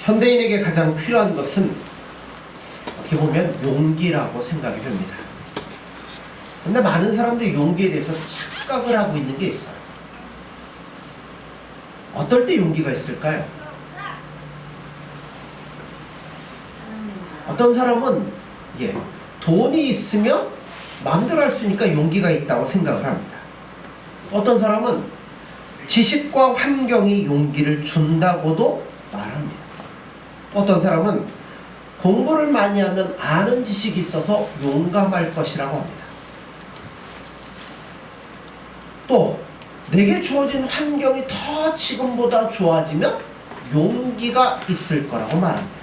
현대인에게 가장 필요한 것은 어떻게 보면 용기라고 생각이 됩니다. 근데 많은 사람들이 용기에 대해서 착각을 하고 있는 게 있어요. 어떨 때 용기가 있을까요? 어떤 사람은 돈이 있으면 마음대로 할 수 있으니까 용기가 있다고 생각을 합니다. 어떤 사람은 지식과 환경이 용기를 준다고도 말합니다. 어떤 사람은 공부를 많이 하면 아는 지식이 있어서 용감할 것이라고 합니다. 또 내게 주어진 환경이 더 지금보다 좋아지면 용기가 있을 거라고 말합니다.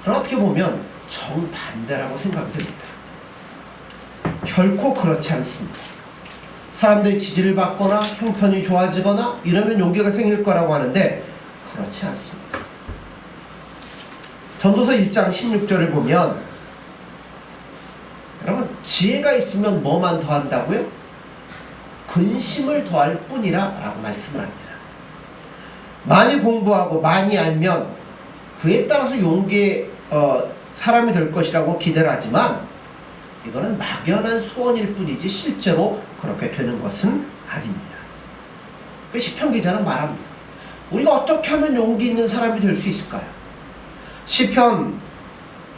그럼 어떻게 보면 정반대라고 생각이 됩니다. 결코 그렇지 않습니다. 사람들이 지지를 받거나 형편이 좋아지거나 이러면 용기가 생길 거라고 하는데 그렇지 않습니다. 전도서 1장 16절을 보면 여러분 지혜가 있으면 뭐만 더한다고요? 근심을 더할 뿐이라 라고 말씀을 합니다. 많이 공부하고 많이 알면 그에 따라서 용기의 사람이 될 것이라고 기대를 하지만 이거는 막연한 소원일 뿐이지 실제로 그렇게 되는 것은 아닙니다. 그 시편 기자는 말합니다. 우리가 어떻게 하면 용기 있는 사람이 될 수 있을까요? 시편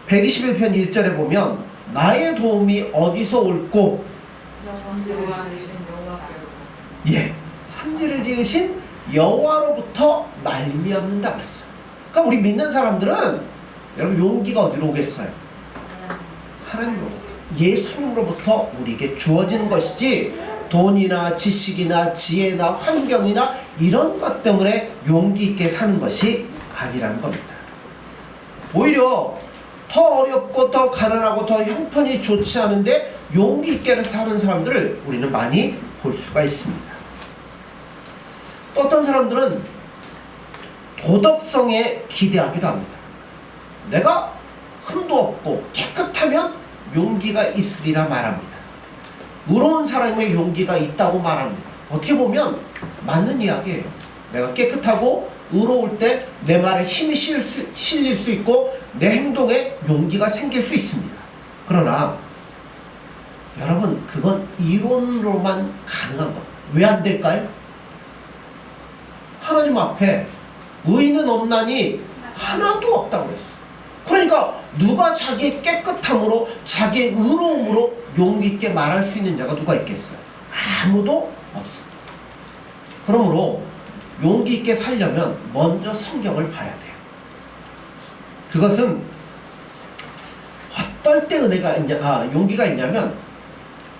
121편 1절에 보면 나의 도움이 어디서 올꼬? 천지를 지으신 여호와로부터 말미암는다 그랬어요. 그러니까 우리 믿는 사람들은 여러분 용기가 어디로 오겠어요? 하나님으로부터, 예수님으로부터 우리에게 주어지는 것이지 돈이나 지식이나 지혜나 환경이나 이런 것 때문에 용기 있게 사는 것이 아니라는 겁니다. 오히려 더 어렵고 더 가난하고 더 형편이 좋지 않은데 용기 있게 사는 사람들을 우리는 많이 볼 수가 있습니다. 또 어떤 사람들은 도덕성에 기대하기도 합니다. 내가 흠도 없고 깨끗하면 용기가 있으리라 말합니다. 의로운 사람의 용기가 있다고 말합니다. 어떻게 보면 맞는 이야기예요. 내가 깨끗하고 의로울 때 내 말에 힘이 실릴 수 있고 내 행동에 용기가 생길 수 있습니다. 그러나 여러분 그건 이론으로만 가능한 것. 왜 안 될까요? 하나님 앞에 의인은 없나니 하나도 없다고 그랬어요. 그러니까 누가 자기의 깨끗함으로 자기의 의로움으로 용기 있게 말할 수 있는 자가 누가 있겠어요? 아무도 없습니다. 그러므로 용기 있게 살려면 먼저 성경을 봐야 돼요. 그것은 어떨 때 용기가 있냐면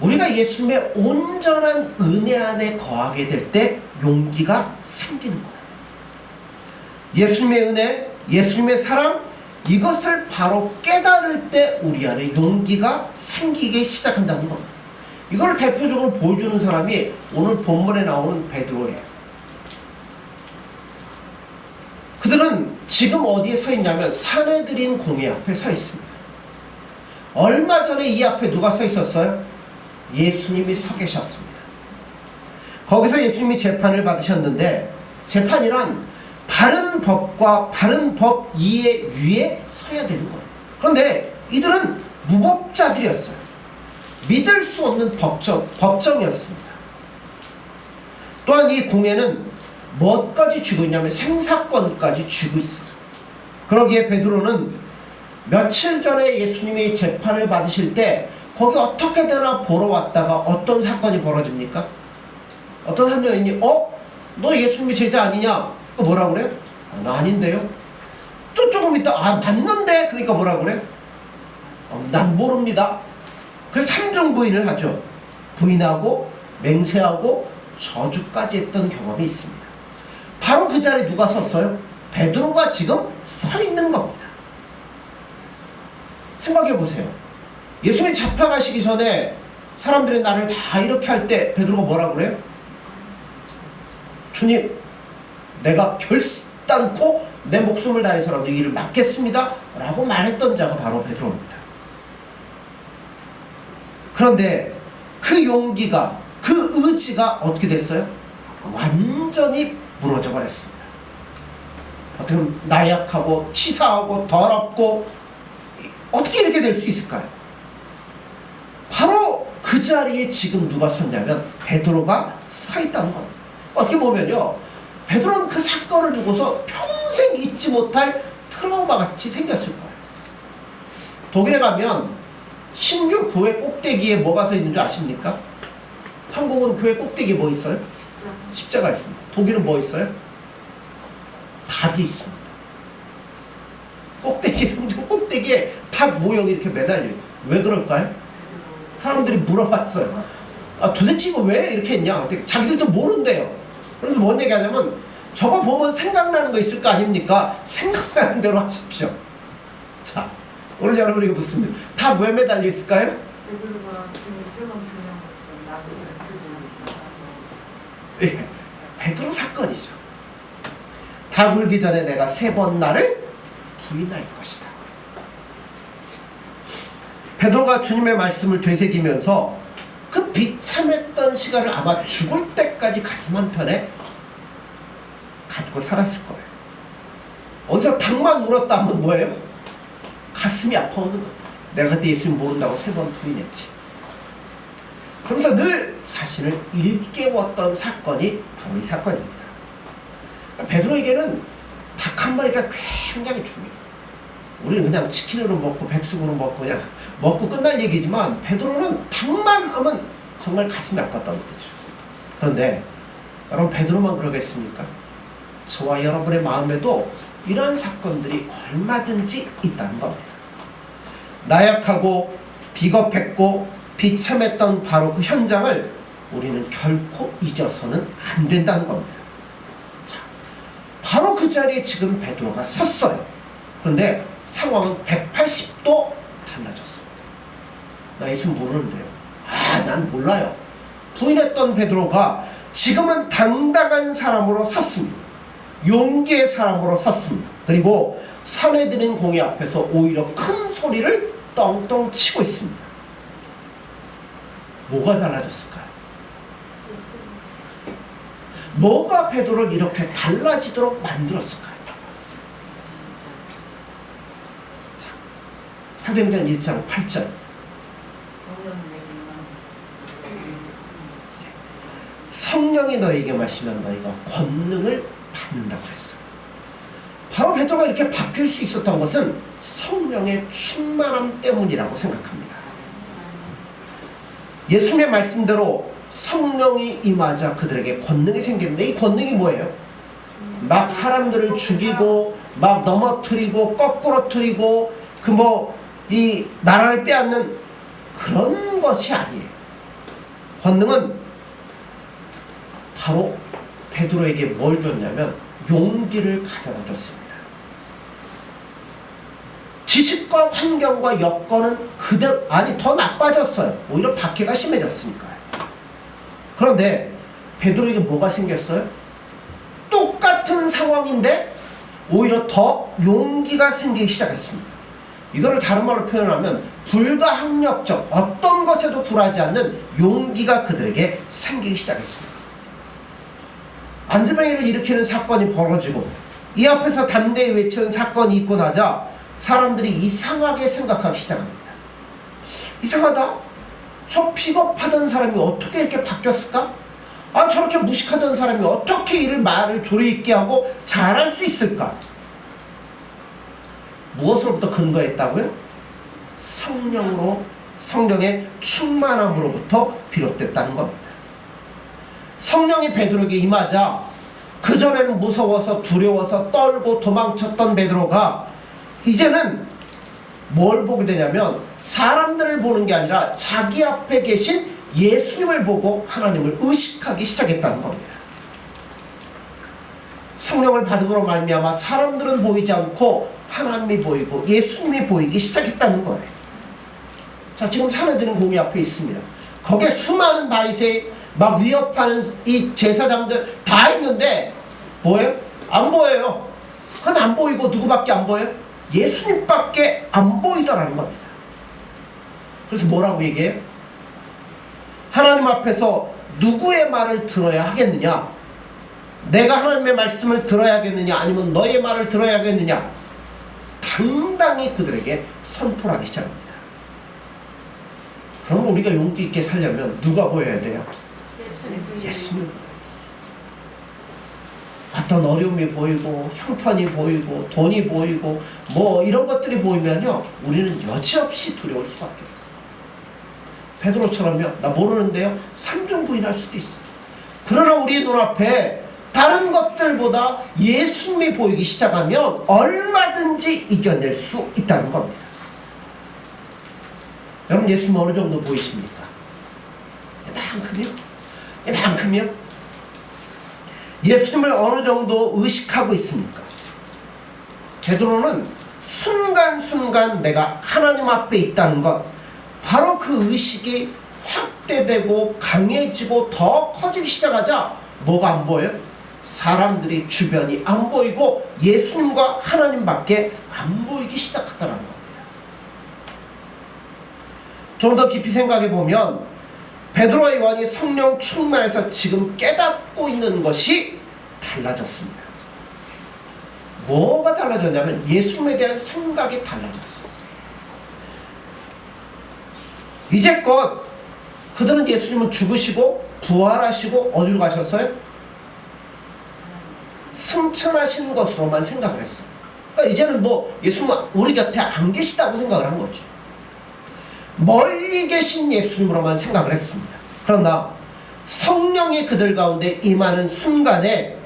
우리가 예수님의 온전한 은혜 안에 거하게 될 때 용기가 생기는 거예요. 예수님의 은혜, 예수님의 사랑 이것을 바로 깨달을 때 우리 안에 용기가 생기기 시작한다는 겁니다. 이걸 대표적으로 보여주는 사람이 오늘 본문에 나오는 베드로예요. 그들은 지금 어디에 서 있냐면 사내들인 공회 앞에 서 있습니다. 얼마 전에 이 앞에 누가 서 있었어요? 예수님이 서 계셨습니다. 거기서 예수님이 재판을 받으셨는데 재판이란 바른 법과 바른 법 이해 위에 서야 되는 거예요. 그런데 이들은 무법자들이었어요. 믿을 수 없는 법정이었습니다. 또한 이 공회는 뭐까지 쥐고 있냐면 생사건까지 쥐고 있어요. 그러기에 베드로는 며칠 전에 예수님이 재판을 받으실 때 거기 어떻게 되나 보러 왔다가 어떤 사건이 벌어집니까? 어떤 한 여인이 너 예수님이 제자 아니냐? 뭐라 그래요? 나 아닌데요? 또 조금 있다 맞는데? 그러니까 뭐라 그래요? 난 모릅니다. 그래서 삼중부인을 하죠. 부인하고 맹세하고 저주까지 했던 경험이 있습니다. 바로 그 자리에 누가 섰어요? 베드로가 지금 서 있는 겁니다. 생각해 보세요. 예수님이 잡혀가시기 전에 사람들이 나를 다 이렇게 할 때 베드로가 뭐라 그래요? 주님, 내가 결단코 내 목숨을 다해서라도 이 일을 맡겠습니다 라고 말했던 자가 바로 베드로입니다. 그런데 그 용기가, 그 의지가 어떻게 됐어요? 완전히 무너져 버렸습니다. 어떻게 보면 나약하고 치사하고 더럽고 어떻게 이렇게 될 수 있을까요? 바로 그 자리에 지금 누가 섰냐면 베드로가 서 있다는 겁니다. 어떻게 보면요, 베드로는 그 사건을 두고서 평생 잊지 못할 트라우마 같이 생겼을 거예요. 독일에 가면 신규 교회 꼭대기에 뭐가 서 있는 줄 아십니까? 한국은 교회 꼭대기에 뭐 있어요? 십자가 있습니다. 독일은 뭐 있어요? 닭이 있습니다. 꼭대기, 성전 꼭대기에 닭 모형이 이렇게 매달려요. 왜 그럴까요? 사람들이 물어봤어요. 아, 도대체 이거 왜 이렇게 했냐? 자기들도 모른대요. 그래서 뭔 얘기 하냐면, 저거 보면 생각나는 거 있을 거 아닙니까? 생각나는 대로 하십시오. 자, 오늘 여러분에게 묻습니다. 닭 왜 매달려 있을까요? 예, 베드로 사건이죠. 닭 울기 전에 내가 3번 나를 부인할 것이다. 베드로가 주님의 말씀을 되새기면서 그 비참했던 시간을 아마 죽을 때까지 가슴 한편에 가지고 살았을 거예요. 어디서 닭만 울었다 하면 뭐예요? 가슴이 아파오는 거예요. 내가 그때 예수님 모른다고 3번 부인했지. 그러면서 늘 자신을 일깨웠던 사건이 바로 이 사건입니다. 베드로에게는 닭 한 마리가 굉장히 중요해요. 우리는 그냥 치킨으로 먹고 백숙으로 먹고 그냥 먹고 끝날 얘기지만, 베드로는 닭만 하면 정말 가슴이 아팠다는 거죠. 그런데 여러분, 베드로만 그러겠습니까? 저와 여러분의 마음에도 이런 사건들이 얼마든지 있다는 겁니다. 나약하고 비겁했고 비참했던 바로 그 현장을 우리는 결코 잊어서는 안 된다는 겁니다. 자, 바로 그 자리에 지금 베드로가 섰어요. 그런데 상황은 180도 달라졌습니다. 나 예수 모르는데요. 아, 난 몰라요. 부인했던 베드로가 지금은 당당한 사람으로 섰습니다. 용기의 사람으로 섰습니다. 그리고 사내들인 공의 앞에서 오히려 큰 소리를 떵떵 치고 있습니다. 뭐가 달라졌을까요? 뭐가 베드로를 이렇게 달라지도록 만들었을까요? 자, 사도행전 1장 8절. 성령이 너에게 마시면 너희가 권능을 받는다고 했어요. 바로 베드로가 이렇게 바뀔 수 있었던 것은 성령의 충만함 때문이라고 생각합니다. 예수님의 말씀대로 성령이 임하자 그들에게 권능이 생기는데, 이 권능이 뭐예요? 막 사람들을 죽이고 막 넘어뜨리고 거꾸로 트리고 이 나라를 빼앗는 그런 것이 아니에요. 권능은 바로 베드로에게 뭘 줬냐면 용기를 가져다 줬습니다. 지식과 환경과 여건은 그대로, 아니 더 나빠졌어요. 오히려 박해가 심해졌으니까요. 그런데 베드로에게 뭐가 생겼어요? 똑같은 상황인데 오히려 더 용기가 생기기 시작했습니다. 이거를 다른 말로 표현하면 불가항력적, 어떤 것에도 굴하지 않는 용기가 그들에게 생기기 시작했습니다. 안드레이를 일으키는 사건이 벌어지고 이 앞에서 담대히 외치는 사건이 있고 나자 사람들이 이상하게 생각하기 시작합니다. 이상하다. 저 비겁하던 사람이 어떻게 이렇게 바뀌었을까? 아, 저렇게 무식하던 사람이 어떻게 말을 조리 있게 하고 잘할 수 있을까? 무엇으로부터 근거했다고요? 성령의 충만함으로부터 비롯됐다는 겁니다. 성령이 베드로에게 임하자 그전에는 무서워서 두려워서 떨고 도망쳤던 베드로가 이제는 뭘 보게 되냐면, 사람들을 보는 게 아니라 자기 앞에 계신 예수님을 보고 하나님을 의식하기 시작했다는 겁니다. 성령을 받음으로 말미암아 사람들은 보이지 않고 하나님이 보이고 예수님이 보이기 시작했다는 거예요. 자, 지금 사내들은 공의 앞에 있습니다. 거기에 수많은 바리새인 막 위협하는 이 제사장들 다 있는데 뭐예요? 안 보여요. 그건 안 보이고 누구밖에 안 보여요? 예수님밖에 안 보이더라는 겁니다. 그래서 뭐라고 얘기해요? 하나님 앞에서 누구의 말을 들어야 하겠느냐? 내가 하나님의 말씀을 들어야겠느냐 아니면 너의 말을 들어야겠느냐 당당히 그들에게 선포를 하기 시작합니다. 그러면 우리가 용기 있게 살려면 누가 보여야 돼요? 예수님. 어떤 어려움이 보이고 형편이 보이고 돈이 보이고 뭐 이런 것들이 보이면요 우리는 여지없이 두려울 수밖에 없어요. 베드로처럼요 나 모르는데요 3중 부인할 수도 있어요. 그러나 우리 눈앞에 다른 것들보다 예수님이 보이기 시작하면 얼마든지 이겨낼 수 있다는 겁니다. 여러분 예수님 어느 정도 보이십니까? 이만큼이요? 이만큼이요? 예수님을 어느 정도 의식하고 있습니까? 베드로는 순간순간 내가 하나님 앞에 있다는 것, 바로 그 의식이 확대되고 강해지고 더 커지기 시작하자 뭐가 안 보여요? 사람들이 주변이 안 보이고 예수님과 하나님밖에 안 보이기 시작하더라는 겁니다. 좀 더 깊이 생각해 보면 베드로와 요한이 성령 충만해서 지금 깨닫고 있는 것이 달라졌습니다. 뭐가 달라졌냐면 예수님에 대한 생각이 달라졌어요. 이제껏 그들은 예수님은 죽으시고 부활하시고 어디로 가셨어요? 승천하신 것으로만 생각을 했어요. 그러니까 이제는 뭐 예수님은 우리 곁에 안 계시다고 생각을 한 거죠. 멀리 계신 예수님으로만 생각을 했습니다. 그러나 성령이 그들 가운데 임하는 순간에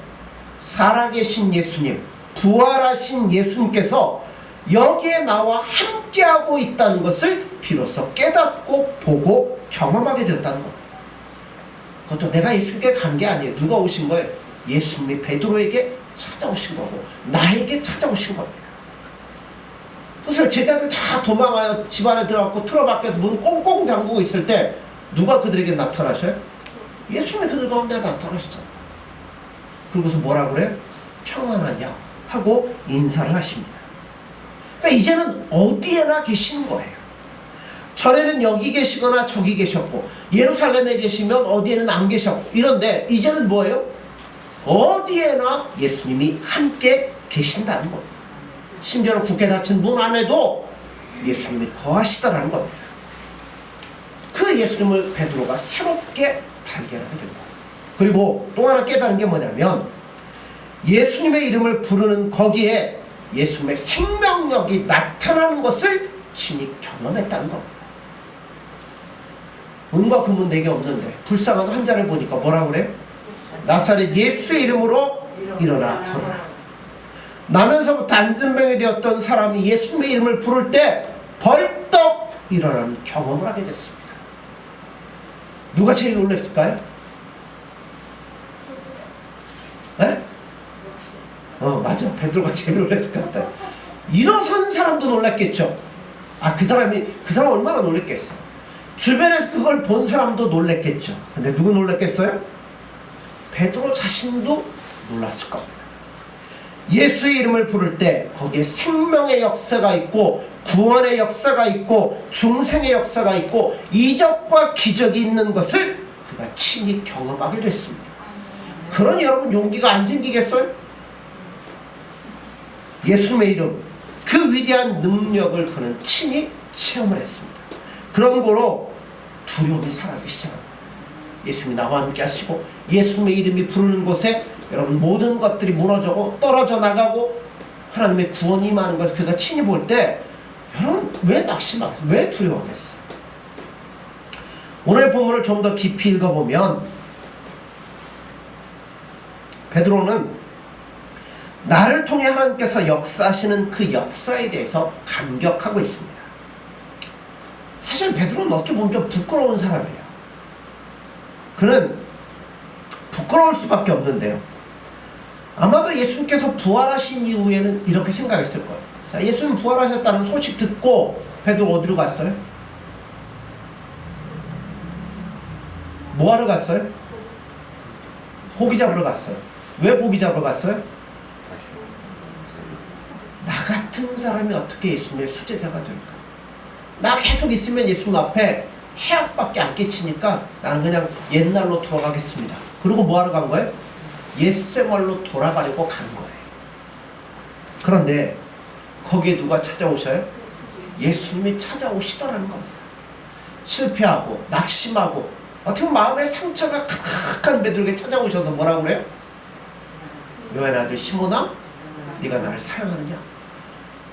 살아계신 예수님, 부활하신 예수님께서 여기에 나와 함께하고 있다는 것을 비로소 깨닫고 보고 경험하게 되었다는 겁니다. 그것도 내가 예수님께 간 게 아니에요. 누가 오신 거예요? 예수님이 베드로에게 찾아오신 거고 나에게 찾아오신 겁니다. 그래서 제자들 다 도망하여 집 안에 들어가고 틀어박혀서 문 꽁꽁 잠그고 있을 때 누가 그들에게 나타나셔요? 예수님이 그들 가운데 나타나시잖아요. 그러고서 뭐라 그래요? 평안하냐 하고 인사를 하십니다. 그러니까 이제는 어디에나 계시는 거예요. 전에는 여기 계시거나 저기 계셨고 예루살렘에 계시면 어디에는 안 계셨고 이런데 이제는 뭐예요? 어디에나 예수님이 함께 계신다는 겁니다. 심지어는 굳게 닫힌 문 안에도 예수님이 거하시다라는 겁니다. 그 예수님을 베드로가 새롭게 발견하게 됩니다. 그리고 또 하나 깨달은 게 뭐냐면 예수님의 이름을 부르는 거기에 예수님의 생명력이 나타나는 것을 친히 경험했다는 겁니다. 은과 금은 내게 없는데 불쌍한 환자를 보니까 뭐라 그래요? 나사렛 예수의 이름으로 일어나 걸어라. 나면서부터 안진병이 되었던 사람이 예수님의 이름을 부를 때 벌떡 일어나는 경험을 하게 됐습니다. 누가 제일 놀랐을까요? 네? 맞아. 베드로가 제일 놀랐을 것 같다. 일어선 사람도 놀랐겠죠. 그 사람 얼마나 놀랐겠어요. 주변에서 그걸 본 사람도 놀랐겠죠. 근데 누구 놀랐겠어요? 베드로 자신도 놀랐을 겁니다. 예수의 이름을 부를 때 거기에 생명의 역사가 있고 구원의 역사가 있고 중생의 역사가 있고 이적과 기적이 있는 것을 그가 친히 경험하게 됐습니다. 그러니 여러분 용기가 안 생기겠어요? 예수님의 이름, 그 위대한 능력을 그는 친히 체험을 했습니다. 그런 거로 두려움이 사라지기 시작합니다. 예수님이 나와 함께 하시고 예수님의 이름이 부르는 곳에 여러분 모든 것들이 무너져고 떨어져 나가고 하나님의 구원이 임하는 것을 그가 친히 볼 때 여러분 왜 낙심하겠어요? 왜 두려워하겠어요? 오늘 본문을 좀 더 깊이 읽어보면 베드로는 나를 통해 하나님께서 역사하시는 그 역사에 대해서 감격하고 있습니다. 사실 베드로는 어떻게 보면 좀 부끄러운 사람이에요. 그는 부끄러울 수밖에 없는데요. 아마도 예수님께서 부활하신 이후에는 이렇게 생각했을 거예요. 자, 예수님 부활하셨다는 소식 듣고 베드로 어디로 갔어요? 뭐하러 갔어요? 고기 잡으러 갔어요. 왜 고기 잡으러 갔어요? 나 같은 사람이 어떻게 예수님의 수제자가 될까? 나 계속 있으면 예수님 앞에 해악밖에 안 끼치니까 나는 그냥 옛날로 돌아가겠습니다. 그리고 뭐하러 간 거예요? 옛생활로 돌아가려고 간 거예요. 그런데 거기에 누가 찾아오셔요? 예수님이 찾아오시더라는 겁니다. 실패하고 낙심하고 어떻게 보면 마음에 상처가 가득한 베드로에게 찾아오셔서 뭐라고 그래요? 요한의 아들 시몬아, 네가 나를 사랑하느냐?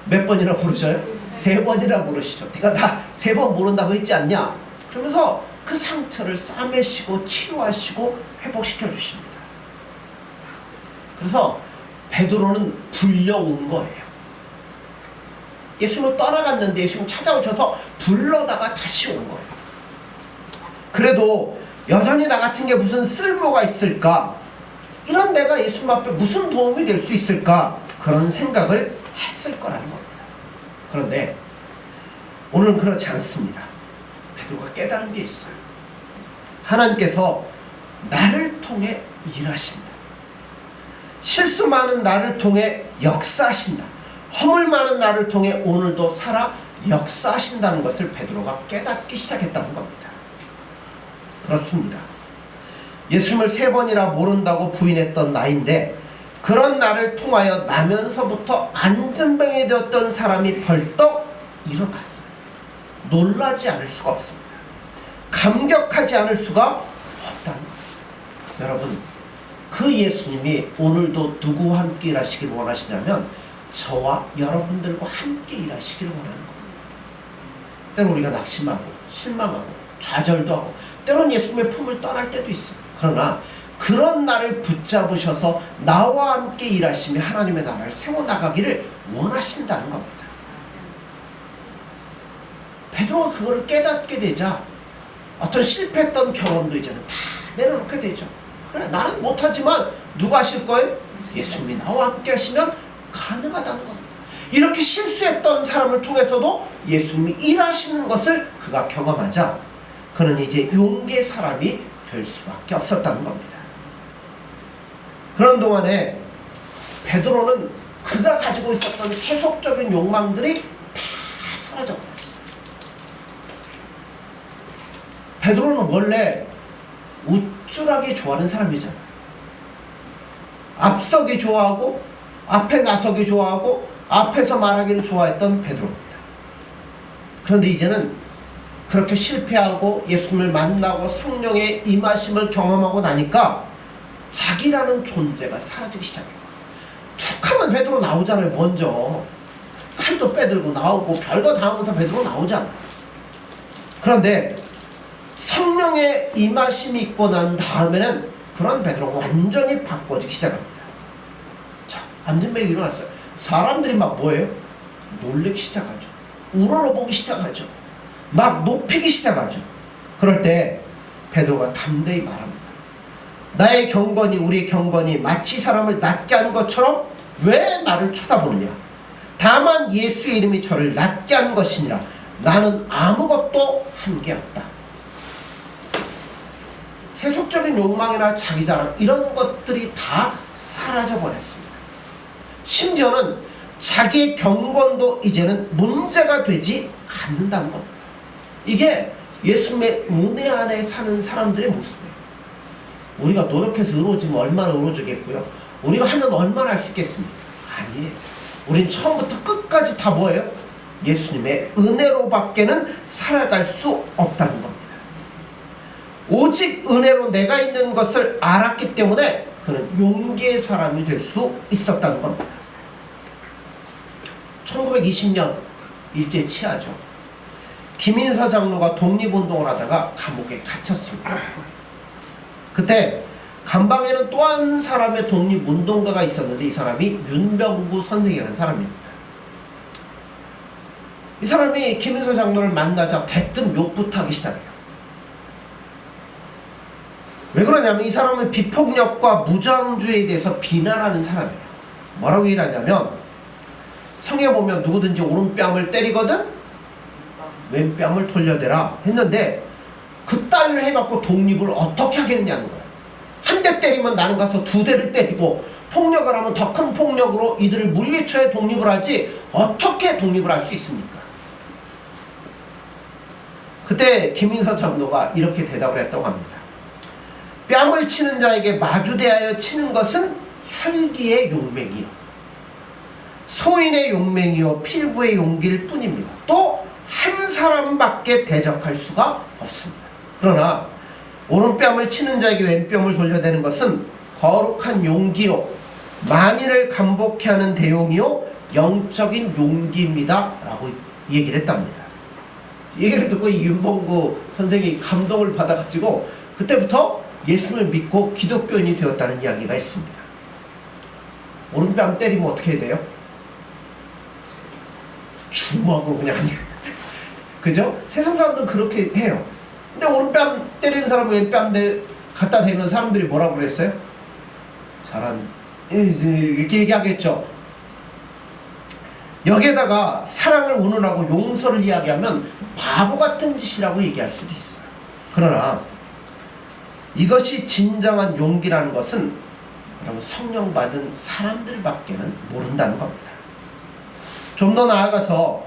몇 번이나 부르셔요? 3번이나 부르시죠. 네가 나 3번 모른다고 했지 않냐? 그러면서 그 상처를 싸매시고 치유하시고 회복시켜 주십니다. 그래서 베드로는 불려온 거예요. 예수님을 떠나갔는데 예수님 찾아오셔서 불러다가 다시 온 거예요. 그래도 여전히 나 같은 게 무슨 쓸모가 있을까? 이런 내가 예수님 앞에 무슨 도움이 될 수 있을까? 그런 생각을 했을 거라는 겁니다. 그런데 오늘은 그렇지 않습니다. 베드로가 깨달은 게 있어요. 하나님께서 나를 통해 일하신다. 실수 많은 나를 통해 역사하신다. 허물 많은 나를 통해 오늘도 살아 역사하신다는 것을 베드로가 깨닫기 시작했다는 겁니다. 그렇습니다. 예수님을 3번이나 모른다고 부인했던 나인데 그런 나를 통하여 나면서부터 안전병이 되었던 사람이 벌떡 일어났어요. 놀라지 않을 수가 없습니다. 감격하지 않을 수가 없다는 거예요. 여러분, 그 예수님이 오늘도 누구와 함께 일하시기를 원하시냐면 저와 여러분들과 함께 일하시기를 원하는 겁니다. 때로 우리가 낙심하고 실망하고 좌절도 하고 때로는 예수님의 품을 떠날 때도 있어요. 그러나 그런 나를 붙잡으셔서 나와 함께 일하시며 하나님의 나라를 세워나가기를 원하신다는 겁니다. 베드로가 그거를 깨닫게 되자 어떤 실패했던 경험도 이제는 다 내려놓게 되죠. 그래, 나는 못하지만 누가 하실 거예요? 예수님이 나와 함께 하시면 가능하다는 겁니다. 이렇게 실수했던 사람을 통해서도 예수님이 일하시는 것을 그가 경험하자 그는 이제 용기의 사람이 될 수밖에 없었다는 겁니다. 그런 동안에 베드로는 그가 가지고 있었던 세속적인 욕망들이 다 사라져버렸어요. 베드로는 원래 우쭐하기 좋아하는 사람이잖아요. 앞서기 좋아하고 앞에 나서기 좋아하고 앞에서 말하기를 좋아했던 베드로입니다. 그런데 이제는 그렇게 실패하고 예수님을 만나고 성령의 임하심을 경험하고 나니까 자기라는 존재가 사라지기 시작해요. 툭 하면 베드로 나오잖아요. 먼저 칼도 빼들고 나오고 별거 다 하면서 베드로 나오잖아요. 그런데 성령의 임하심이 있고 난 다음에는 그런 베드로가 완전히 바꿔지기 시작합니다. 자, 안전벨이 일어났어요. 사람들이 막 뭐예요? 놀래기 시작하죠. 우러러보기 시작하죠. 막 높이기 시작하죠. 그럴 때 베드로가 담대히 말합니다. 나의 경건이 우리의 경건이 마치 사람을 낮게 하는 것처럼 왜 나를 쳐다보느냐. 다만 예수의 이름이 저를 낮게 한 것이니라. 나는 아무것도 한 게 없다. 세속적인 욕망이나 자기자랑 이런 것들이 다 사라져버렸습니다. 심지어는 자기의 경건도 이제는 문제가 되지 않는다는 겁니다. 이게 예수님의 은혜 안에 사는 사람들의 모습이에요. 우리가 노력해서 의로워지면 얼마나 의로워지겠고요. 우리가 하면 얼마나 할 수 있겠습니까? 아니에요. 우린 처음부터 끝까지 다 뭐예요? 예수님의 은혜로밖에는 살아갈 수 없다는 겁니다. 오직 은혜로 내가 있는 것을 알았기 때문에 그는 용기의 사람이 될 수 있었다는 겁니다. 1920년 일제 치하죠. 김인서 장로가 독립운동을 하다가 감옥에 갇혔습니다. 그때 감방에는 또 한 사람의 독립운동가가 있었는데 이 사람이 윤병구 선생이라는 사람입니다. 이 사람이 김인서 장로를 만나자 대뜸 욕부터 하기 시작해요. 왜 그러냐면 이 사람은 비폭력과 무장주의에 대해서 비난하는 사람이에요. 뭐라고 일하냐면 성에 보면 누구든지 오른뺨을 때리거든 왼뺨을 돌려대라 했는데 그따위로 해갖고 독립을 어떻게 하겠냐는 거예요. 한 대 때리면 나는 가서 2대를 때리고 폭력을 하면 더 큰 폭력으로 이들을 물리쳐야 독립을 하지 어떻게 독립을 할 수 있습니까? 그때 김인서 장로가 이렇게 대답을 했다고 합니다. 뺨을 치는 자에게 마주대하여 치는 것은 혈기의 용맹이요 소인의 용맹이요 필부의 용기일 뿐입니다. 또 한 사람밖에 대적할 수가 없습니다. 그러나 오른뺨을 치는 자에게 왼뺨을 돌려대는 것은 거룩한 용기요 만인을 감복케 하는 대용이요 영적인 용기입니다 라고 얘기를 했답니다. 얘기를 듣고 이 윤봉구 선생이 감동을 받아가지고 그때부터 예수를 믿고 기독교인이 되었다는 이야기가 있습니다. 오른뺨 때리면 어떻게 해야 돼요? 주먹으로 그냥 그죠? 세상 사람들은 그렇게 해요. 근데 오른뺨 때리는 사람은 왼뺨 갖다 대면 사람들이 뭐라고 그랬어요? 이렇게 얘기하겠죠. 여기에다가 사랑을 운운하고 용서를 이야기하면 바보 같은 짓이라고 얘기할 수도 있어요. 그러나 이것이 진정한 용기라는 것은 여러분 성령 받은 사람들밖에는 모른다는 겁니다. 좀 더 나아가서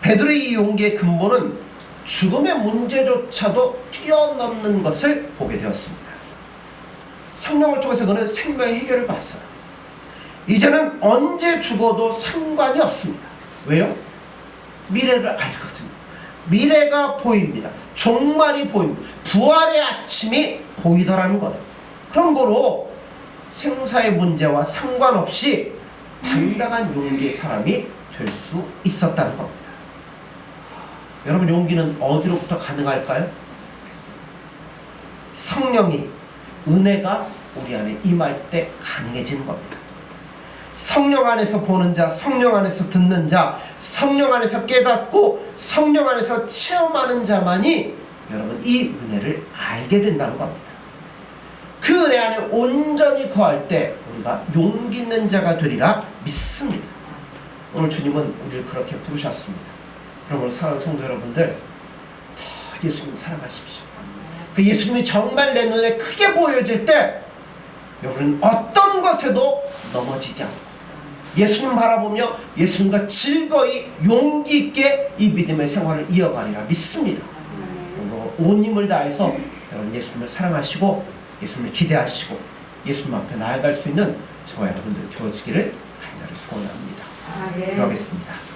베드로의 이 용기의 근본은 죽음의 문제조차도 뛰어넘는 것을 보게 되었습니다. 성령을 통해서 그는 생명의 해결을 봤어요. 이제는 언제 죽어도 상관이 없습니다. 왜요? 미래를 알거든요. 미래가 보입니다. 종말이 보입니다. 부활의 아침이 보이더라는 거예요. 그런 거로 생사의 문제와 상관없이 당당한 용기의 사람이 될 수 있었다는 겁니다. 여러분 용기는 어디로부터 가능할까요? 성령이 은혜가 우리 안에 임할 때 가능해지는 겁니다. 성령 안에서 보는 자, 성령 안에서 듣는 자, 성령 안에서 깨닫고 성령 안에서 체험하는 자만이 여러분 이 은혜를 알게 된다는 겁니다. 그 은혜 안에 온전히 거할 때 우리가 용기 있는 자가 되리라 믿습니다. 오늘 주님은 우리를 그렇게 부르셨습니다. 그러므로 사랑하는 성도 여러분들 더 예수님 사랑하십시오. 그 예수님이 정말 내 눈에 크게 보여질 때 여러분 어떤 것에도 넘어지지 않고 예수님 바라보며 예수님과 즐거이 용기 있게 이 믿음의 생활을 이어가리라 믿습니다. 그리고 온 힘을 다해서 여러분 예수님을 사랑하시고 예수님을 기대하시고 예수님 앞에 나아갈 수 있는 저와 여러분들이 되어지기를 간절히 소원합니다. 기도하겠습니다.